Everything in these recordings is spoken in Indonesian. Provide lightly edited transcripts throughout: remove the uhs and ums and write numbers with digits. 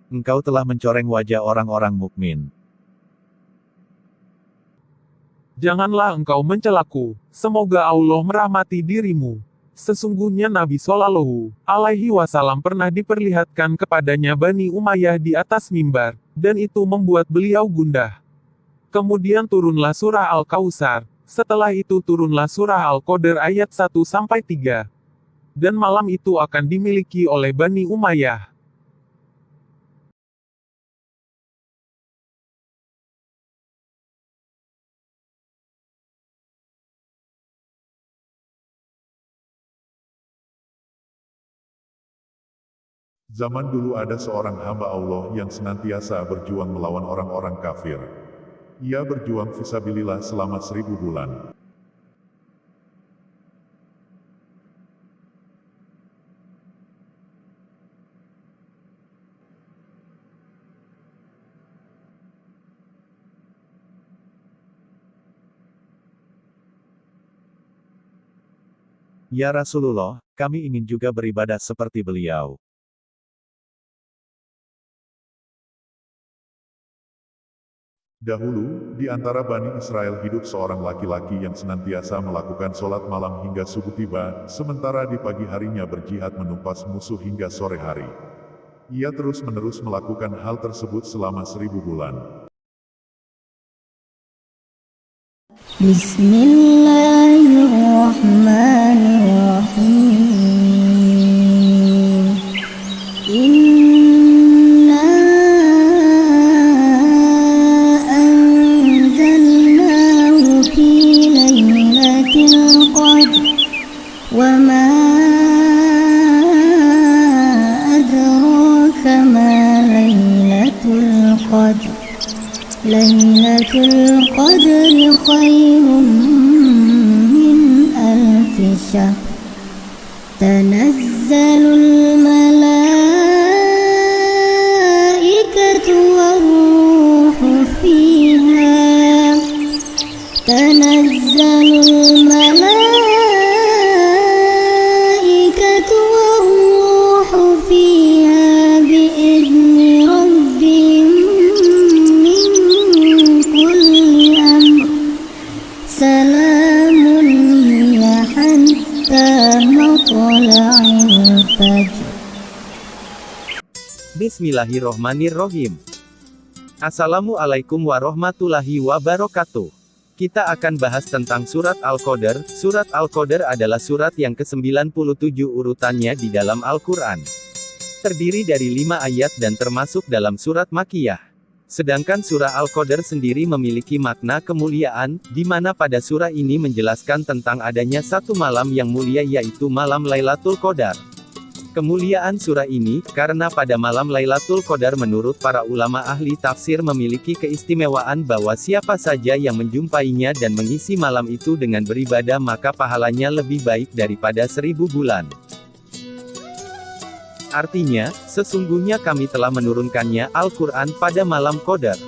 engkau telah mencoreng wajah orang-orang mukmin. Janganlah engkau mencelaku, semoga Allah merahmati dirimu. Sesungguhnya Nabi Shallallahu Alaihi Wasallam pernah diperlihatkan kepadanya Bani Umayyah di atas mimbar, dan itu membuat beliau gundah. Kemudian turunlah surah Al-Kautsar, setelah itu turunlah surah Al-Qadr ayat 1-3. Dan malam itu akan dimiliki oleh Bani Umayyah. Zaman dulu ada seorang hamba Allah yang senantiasa berjuang melawan orang-orang kafir. Ia berjuang fisabilillah selama 1000 bulan. Ya Rasulullah, kami ingin juga beribadah seperti beliau. Dahulu, di antara Bani Israel hidup seorang laki-laki yang senantiasa melakukan sholat malam hingga subuh tiba, sementara di pagi harinya berjihad menumpas musuh hingga sore hari. Ia terus-menerus melakukan hal tersebut selama 1000 bulan. Bismillahirrahmanirrahim. وما أدراك ما ليلة القدر ليلة القدر خير من ألف شهر تنزل الملائكة والروح فيها تنزل الملائكة والروح فيها بإذن ربهم من كل أمر سلام هي حتى مطلع الفجر. Bismillahirrohmanirrohim. Assalamualaikum warahmatullahi wabarakatuh. Kita akan bahas tentang surat Al-Qadr. Surat Al-Qadr adalah surat yang ke-97 urutannya di dalam Al-Quran. Terdiri dari 5 ayat dan termasuk dalam surat Makkiyah. Sedangkan surah Al-Qadr sendiri memiliki makna kemuliaan, di mana pada surah ini menjelaskan tentang adanya satu malam yang mulia yaitu malam Lailatul Qadar. Kemuliaan surah ini, karena pada malam Lailatul Qadar menurut para ulama ahli tafsir memiliki keistimewaan bahwa siapa saja yang menjumpainya dan mengisi malam itu dengan beribadah maka pahalanya lebih baik daripada 1000 bulan. Artinya, sesungguhnya kami telah menurunkannya, Al-Quran, pada malam Qadar.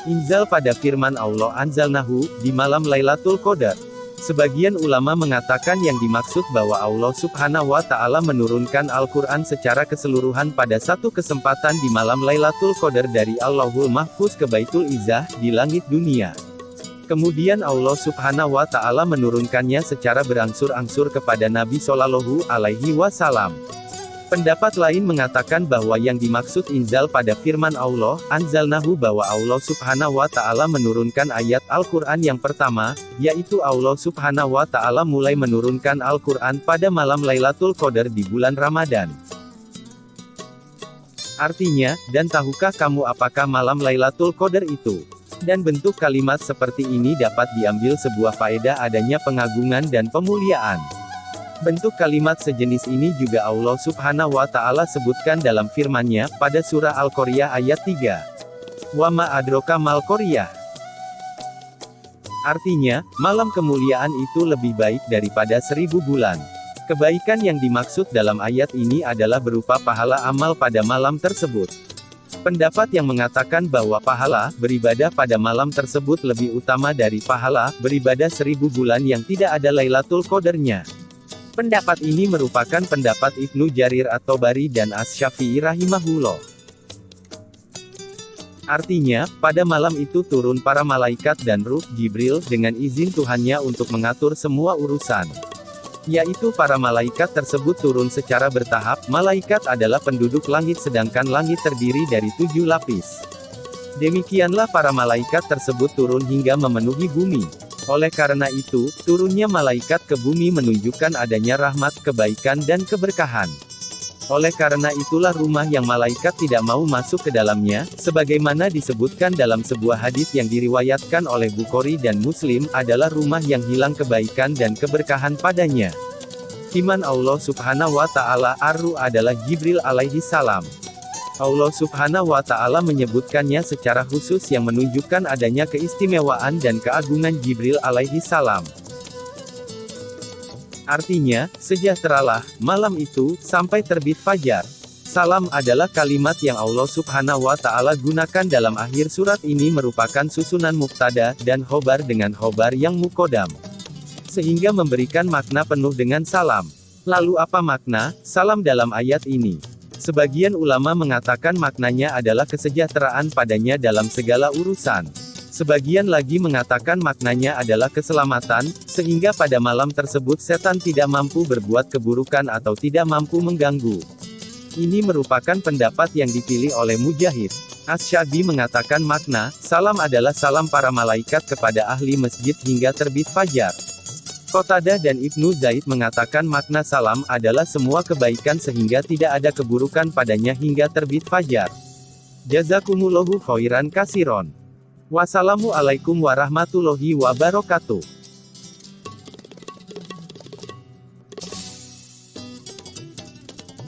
Inzal pada firman Allah Anzalnahu, di malam Lailatul Qadar. Sebagian ulama mengatakan yang dimaksud bahwa Allah Subhanahu wa Ta'ala menurunkan Al-Quran secara keseluruhan pada satu kesempatan di malam Lailatul Qadar dari Allahul Mahfuz ke Baitul Izzah, di langit dunia. Kemudian Allah Subhanahu wa Ta'ala menurunkannya secara berangsur-angsur kepada Nabi Shallallahu Alaihi Wasallam. Pendapat lain mengatakan bahwa yang dimaksud inzal pada firman Allah, Anzalnahu bahwa Allah Subhanahu wa Ta'ala menurunkan ayat Al-Quran yang pertama, yaitu Allah Subhanahu wa Ta'ala mulai menurunkan Al-Quran pada malam Lailatul Qadar di bulan Ramadan. Artinya, dan tahukah kamu apakah malam Lailatul Qadar itu? Dan bentuk kalimat seperti ini dapat diambil sebuah faedah adanya pengagungan dan pemuliaan. Bentuk kalimat sejenis ini juga Allah Subhanahu wa Ta'ala sebutkan dalam firman-Nya pada surah Al-Qaryah ayat 3. Wa ma adraka mal qaryah. Artinya, malam kemuliaan itu lebih baik daripada 1000 bulan. Kebaikan yang dimaksud dalam ayat ini adalah berupa pahala amal pada malam tersebut. Pendapat yang mengatakan bahwa pahala beribadah pada malam tersebut lebih utama dari pahala beribadah 1000 bulan yang tidak ada Lailatul Qadarnya. Pendapat ini merupakan pendapat Ibnu Jarir at-Tabari dan Asy-Syafi'i rahimahullah. Artinya, pada malam itu turun para malaikat dan ruh Jibril dengan izin Tuhannya untuk mengatur semua urusan. Yaitu para malaikat tersebut turun secara bertahap. Malaikat adalah penduduk langit sedangkan langit terdiri dari 7 lapis. Demikianlah para malaikat tersebut turun hingga memenuhi bumi. Oleh karena itu, turunnya malaikat ke bumi menunjukkan adanya rahmat, kebaikan dan keberkahan. Oleh karena itulah rumah yang malaikat tidak mau masuk ke dalamnya, sebagaimana disebutkan dalam sebuah hadis yang diriwayatkan oleh Bukhari dan Muslim, adalah rumah yang hilang kebaikan dan keberkahan padanya. Firman Allah Subhanahu wa Ta'ala, Ar-Ruh adalah Jibril alaihi salam. Allah Subhanahu wa Ta'ala menyebutkannya secara khusus yang menunjukkan adanya keistimewaan dan keagungan Jibril alaihi salam. Artinya, sejahteralah malam itu sampai terbit fajar. Salam adalah kalimat yang Allah Subhanahu wa Ta'ala gunakan dalam akhir surat ini merupakan susunan mubtada dan khobar dengan khobar yang muqaddam, sehingga memberikan makna penuh dengan salam. Lalu apa makna salam dalam ayat ini? Sebagian ulama mengatakan maknanya adalah kesejahteraan padanya dalam segala urusan. Sebagian lagi mengatakan maknanya adalah keselamatan, sehingga pada malam tersebut setan tidak mampu berbuat keburukan atau tidak mampu mengganggu. Ini merupakan pendapat yang dipilih oleh Mujahid. Asy-Sya'bi mengatakan makna salam adalah salam para malaikat kepada ahli masjid hingga terbit fajar. Qatadah dan Ibnu Zaid mengatakan makna salam adalah semua kebaikan sehingga tidak ada keburukan padanya hingga terbit fajar. Jazakumullahu khairan katsiron. Wassalamualaikum warahmatullahi wabarakatuh.